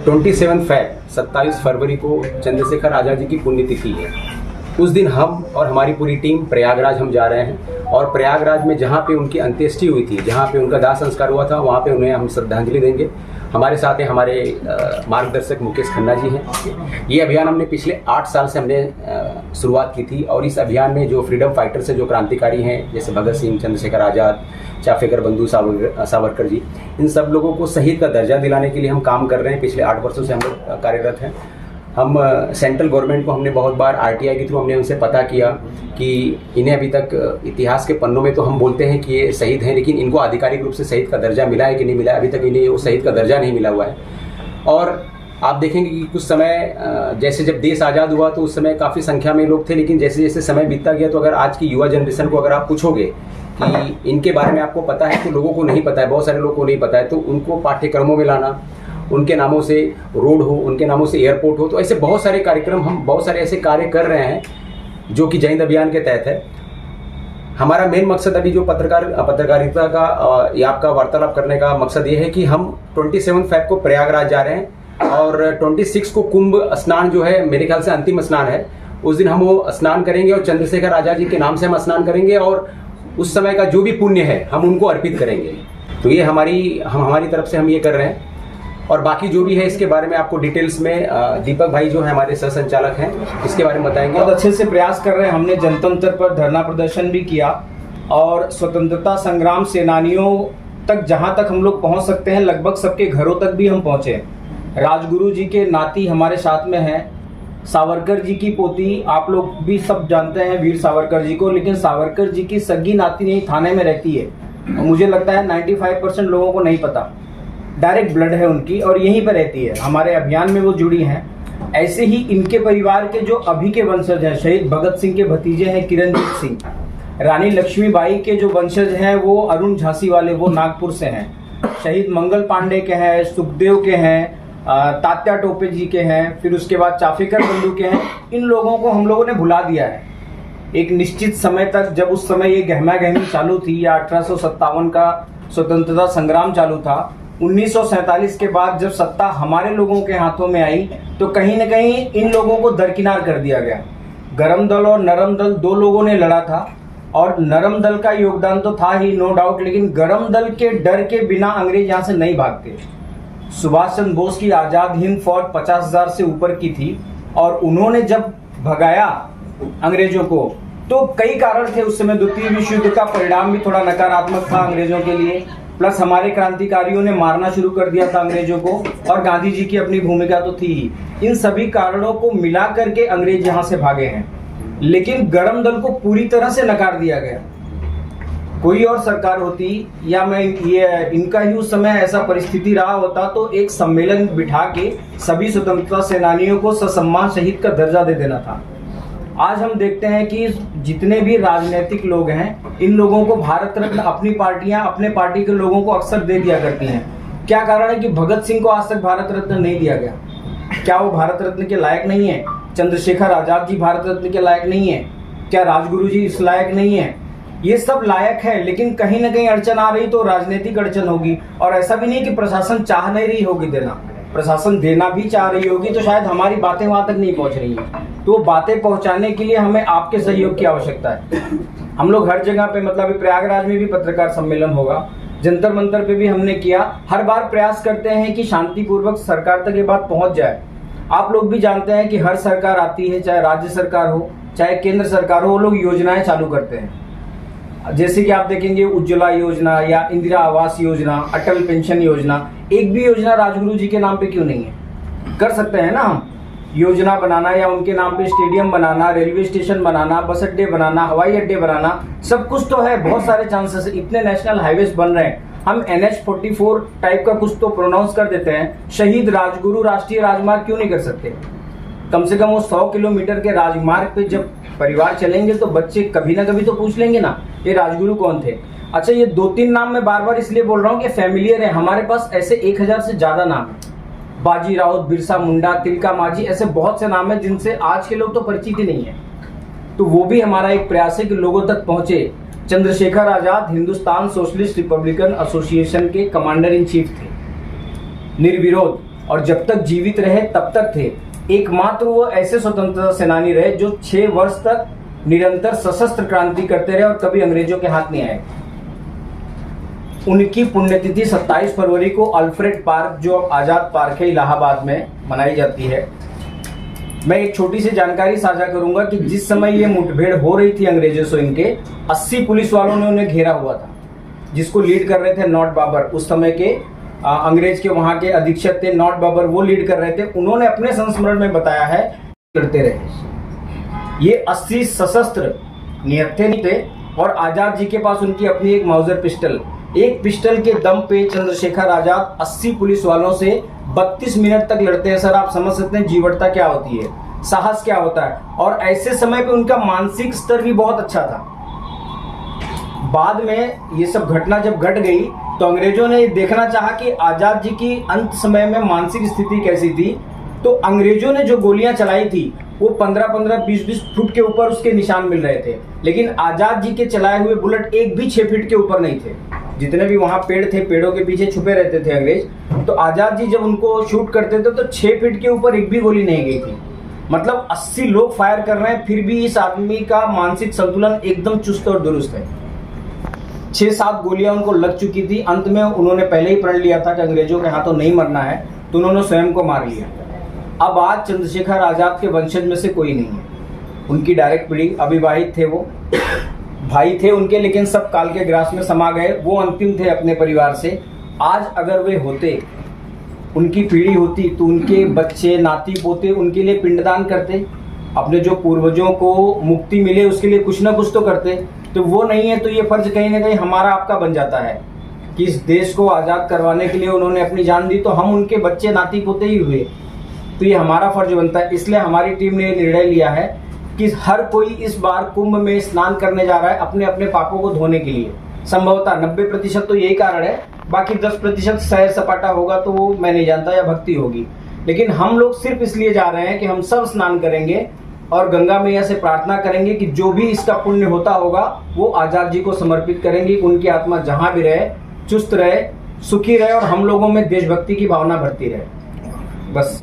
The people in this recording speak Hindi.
27 फैब 27 फरवरी को चंद्रशेखर आज़ाद जी की पुण्यतिथि है। उस दिन हम और हमारी पूरी टीम प्रयागराज हम जा रहे हैं और प्रयागराज में जहाँ पे उनकी अंत्येष्टि हुई थी, जहाँ पे उनका दाह संस्कार हुआ था, वहाँ पे उन्हें हम श्रद्धांजलि देंगे। हमारे साथ हैं हमारे मार्गदर्शक मुकेश खन्ना जी हैं। ये अभियान हमने पिछले 8 साल से हमने शुरुआत की थी और इस अभियान में जो फ्रीडम फाइटर्स हैं, जो क्रांतिकारी हैं, जैसे भगत सिंह, चंद्रशेखर आज़ाद, चाफेकर बंधु सावरकर जी, इन सब लोगों को शहीद का दर्जा दिलाने के लिए हम काम कर रहे हैं। पिछले 8 वर्षों से हम लोग कार्यरत हैं। हम सेंट्रल गवर्नमेंट को हमने बहुत बार आरटीआई के थ्रू हमने उनसे पता किया कि इन्हें अभी तक इतिहास के पन्नों में तो हम बोलते हैं कि ये शहीद हैं, लेकिन इनको आधिकारिक रूप से शहीद का दर्जा मिला है कि नहीं मिला है, अभी तक इन्हें वो शहीद का दर्जा नहीं मिला हुआ है। और आप देखेंगे कि कुछ समय जैसे जब देश आज़ाद हुआ तो उस समय काफ़ी संख्या में लोग थे, लेकिन जैसे जैसे समय बीतता गया तो अगर आज की युवा जनरेशन को अगर आप पूछोगे कि इनके बारे में आपको पता है, तो लोगों को नहीं पता है, बहुत सारे लोगों को नहीं पता है। तो उनको पाठ्यक्रमों में लाना, उनके नामों से रोड हो, उनके नामों से एयरपोर्ट हो, तो ऐसे बहुत सारे कार्यक्रम, हम बहुत सारे ऐसे कार्य कर रहे हैं जो कि जय हिंद अभियान के तहत है। हमारा मेन मकसद अभी जो पत्रकारिता का या आपका वार्तालाप करने का मकसद ये है कि हम 27 फैब को प्रयागराज जा रहे हैं और 26 को कुंभ स्नान जो है, मेरे ख्याल से अंतिम स्नान है, उस दिन हम वो स्नान करेंगे और चंद्रशेखर आज़ाद जी के नाम से हम स्नान करेंगे और उस समय का जो भी पुण्य है हम उनको अर्पित करेंगे। तो ये हमारी तरफ से हम ये कर रहे हैं। और बाकी जो भी है इसके बारे में आपको डिटेल्स में दीपक भाई जो है हमारे सह संचालक हैं, इसके बारे में बताएंगे। बहुत अच्छे से प्रयास कर रहे हैं। हमने जनतंत्र पर धरना प्रदर्शन भी किया और स्वतंत्रता संग्राम सेनानियों तक जहां तक हम लोग पहुंच सकते हैं, लगभग सबके घरों तक भी हम पहुंचे। राजगुरु जी के नाती हमारे साथ में हैं, सावरकर जी की पोती, आप लोग भी सब जानते हैं वीर सावरकर जी को, लेकिन सावरकर जी की सगी नाती नहीं थाने में रहती है। मुझे लगता है 95% लोगों को नहीं पता। डायरेक्ट ब्लड है उनकी और यहीं पर रहती है, हमारे अभियान में वो जुड़ी हैं। ऐसे ही इनके परिवार के जो अभी के वंशज हैं, शहीद भगत सिंह के भतीजे हैं किरणजीत सिंह, रानी लक्ष्मीबाई के जो वंशज हैं वो अरुण झांसी वाले, वो नागपुर से हैं, शहीद मंगल पांडे के हैं, सुखदेव के हैं, तात्या टोपे जी के हैं, फिर उसके बाद चाफेकर बंधु के हैं। इन लोगों को हम लोगों ने भुला दिया है एक निश्चित समय तक। जब उस समय ये गहमा गहमी चालू थी या 1857 का स्वतंत्रता संग्राम चालू था, 1947 के बाद जब सत्ता हमारे लोगों के हाथों में आई तो कहीं न कहीं इन लोगों को दरकिनार कर दिया गया। गरम दल और नरम दल दो लोगों ने लड़ा था और नरम दल का योगदान तो था ही, नो डाउट, लेकिन गरम दल के डर के बिना अंग्रेज यहाँ से नहीं भागते। सुभाष चंद्र बोस की आजाद हिंद फौज 50,000 से ऊपर की थी और उन्होंने जब भगाया अंग्रेजों को तो कई कारण थे उस समय। द्वितीय विश्व युद्ध का परिणाम भी थोड़ा नकारात्मक था अंग्रेजों के लिए, प्लस हमारे क्रांतिकारियों ने मारना शुरू कर दिया था अंग्रेजों को और गांधी जी की अपनी भूमिका तो थी ही। इन सभी कारणों को मिला करके अंग्रेज यहाँ से भागे हैं, लेकिन गरम दल को पूरी तरह से नकार दिया गया। कोई और सरकार होती या मैं ये इनका ही उस समय ऐसा परिस्थिति रहा होता तो एक सम्मेलन बिठा के सभी स्वतंत्रता सेनानियों को ससम्मान शहीद का दर्जा दे देना था। आज हम देखते हैं कि जितने भी राजनीतिक लोग हैं, इन लोगों को भारत रत्न अपनी पार्टियां अपने पार्टी के लोगों को अक्सर दे दिया करती हैं। क्या कारण है कि भगत सिंह को आज तक भारत रत्न नहीं दिया गया? क्या वो भारत रत्न के लायक नहीं है? चंद्रशेखर आजाद जी भारत रत्न के लायक नहीं है? क्या राजगुरु जी इस लायक नहीं है? ये सब लायक है, लेकिन कहीं ना कहीं अड़चन आ रही तो राजनीतिक अड़चन होगी। और ऐसा भी नहीं कि प्रशासन चाह नहीं रही होगी देना, प्रशासन देना भी चाह रही होगी, तो शायद हमारी बातें वहां तक नहीं पहुंच रही हैं। तो बातें पहुंचाने के लिए हमें आपके सहयोग की आवश्यकता है। हम लोग हर जगह पे, मतलब प्रयागराज में भी पत्रकार सम्मेलन होगा, जंतर मंतर पे भी हमने किया। हर बार प्रयास करते हैं कि शांतिपूर्वक सरकार तक ये बात पहुंच जाए। आप लोग भी जानते हैं कि हर सरकार आती है, चाहे राज्य सरकार हो चाहे केंद्र सरकार हो, वो लोग योजनाएं चालू करते हैं। जैसे कि आप देखेंगे उज्ज्वला योजना या इंदिरा आवास योजना, अटल पेंशन योजना, एक भी योजना राजगुरु जी के नाम पे क्यों नहीं है? कर सकते हैं ना हम। योजना बनाना या उनके नाम पे स्टेडियम बनाना, रेलवे स्टेशन बनाना, बस अड्डे बनाना, हवाई अड्डे बनाना, सब कुछ तो है। बहुत सारे चांसेस, इतने नेशनल हाईवेज बन रहे हैं। हम NH-44 टाइप का कुछ तो प्रोनाउंस कर देते हैं। शहीद राजगुरु राष्ट्रीय राजमार्ग क्यों नहीं कर सकते? कम से कम वो 100 किलोमीटर के राजमार्ग पे जब परिवार चलेंगे तो बच्चे कभी ना कभी तो पूछ लेंगे ना, ये राजगुरु कौन थे? अच्छा, ये 2-3 नाम मैं बार बार इसलिए बोल रहा हूँ कि फैमिलियर है। हमारे पास ऐसे 1000 से ज्यादा नाम है। बाजी राउत, बिरसा मुंडा, तिलका मांझी, ऐसे बहुत से नाम है जिनसे आज के लोग तो परिचित ही नहीं है। तो वो भी हमारा एक प्रयास है कि लोगों तक पहुंचे। Chandrashekhar Azad Hindustan socialist Republican association के कमांडर इन चीफ थे, निर्विरोध। और जब तक जीवित रहे तब तक थे। एकमात्र वो ऐसे स्वतंत्रता सेनानी रहे जो 6 वर्ष तक निरंतर सशस्त्र क्रांति करते रहे और कभी अंग्रेजों के हाथ नहीं आए। उनकी पुण्यतिथि 27 फरवरी को अल्फ्रेड पार्क, जो आजाद पार्क है इलाहाबाद में, मनाई जाती है। मैं एक छोटी सी जानकारी साझा करूंगा कि जिस समय ये मुठभेड़ हो रही थी अंग्रेजों से, इनके 80 पुलिस वालों ने उन्हें घेरा हुआ था, जिसको लीड कर रहे थे नॉट बाबर। उस समय के अंग्रेज के वहां के अधीक्षक थे नॉट बाबर, वो लीड कर रहे थे। उन्होंने अपने संस्मरण में बताया है लड़ते रहे। ये 80 सशस्त्र निहत्थे नहीं थे और आजाद जी के पास उनकी अपनी एक माउजर पिस्टल, एक पिस्टल के दम पे चंद्रशेखर आजाद 80 पुलिस वालों से 32 मिनट तक लड़ते हैं। सर आप समझ सकते हैं जीवटता क्या होती है, साहस क्या होता है। और ऐसे समय पे उनका मानसिक स्तर भी बहुत अच्छा था। बाद में ये सब घटना जब घट गई तो अंग्रेजों ने देखना चाहा कि आजाद जी की अंत समय में मानसिक स्थिति कैसी थी। तो अंग्रेजों ने जो गोलियां चलाई थी वो 15-15, 20-20 फुट के ऊपर उसके निशान मिल रहे थे, लेकिन आजाद जी के चलाए हुए बुलेट एक भी 6 फीट के ऊपर नहीं थे। जितने भी वहां पेड़ थे, पेड़ों के पीछे छुपे रहते थे अंग्रेज, तो आजाद जी जब उनको शूट करते थे तो 6 फीट के ऊपर एक भी गोली नहीं गई थी। मतलब 80 लोग फायर कर रहे हैं, फिर भी इस आदमी का मानसिक संतुलन एकदम चुस्त और दुरुस्त है। 6-7 गोलियां उनको लग चुकी थी। अंत में उन्होंने पहले ही प्रण लिया था कि अंग्रेजों के हाथों नहीं मरना है, तो उन्होंने स्वयं को मार लिया। अब आज चंद्रशेखर आजाद के वंशज में से कोई नहीं है। उनकी डायरेक्ट पीढ़ी, अविवाहित थे वो, भाई थे उनके, लेकिन सब काल के ग्रास में समा गए। वो अंतिम थे अपने परिवार से। आज अगर वे होते, उनकी पीढ़ी होती, तो उनके बच्चे, नाती पोते उनके लिए पिंडदान करते, अपने जो पूर्वजों को मुक्ति मिले उसके लिए कुछ ना कुछ तो करते। तो वो नहीं है, तो ये फर्ज कहीं ना कहीं हमारा आपका बन जाता है कि इस देश को आज़ाद करवाने के लिए उन्होंने अपनी जान दी, तो हम उनके बच्चे नाती पोते ही हुए, तो ये हमारा फर्ज बनता है। इसलिए हमारी टीम ने निर्णय लिया है कि हर कोई इस बार कुंभ में स्नान करने जा रहा है अपने अपने पापों को धोने के लिए। संभवतः 90% तो यही कारण है, बाकी 10% सैर सपाटा होगा तो वो मैं नहीं जानता, या भक्ति होगी। लेकिन हम लोग सिर्फ इसलिए जा रहे हैं कि हम सब स्नान करेंगे और गंगा मैया से प्रार्थना करेंगे कि जो भी इसका पुण्य होता होगा वो आजाद जी को समर्पित करेंगे। उनकी आत्मा जहां भी रहे, चुस्त रहे, सुखी रहे और हम लोगों में देशभक्ति की भावना भरती रहे। बस।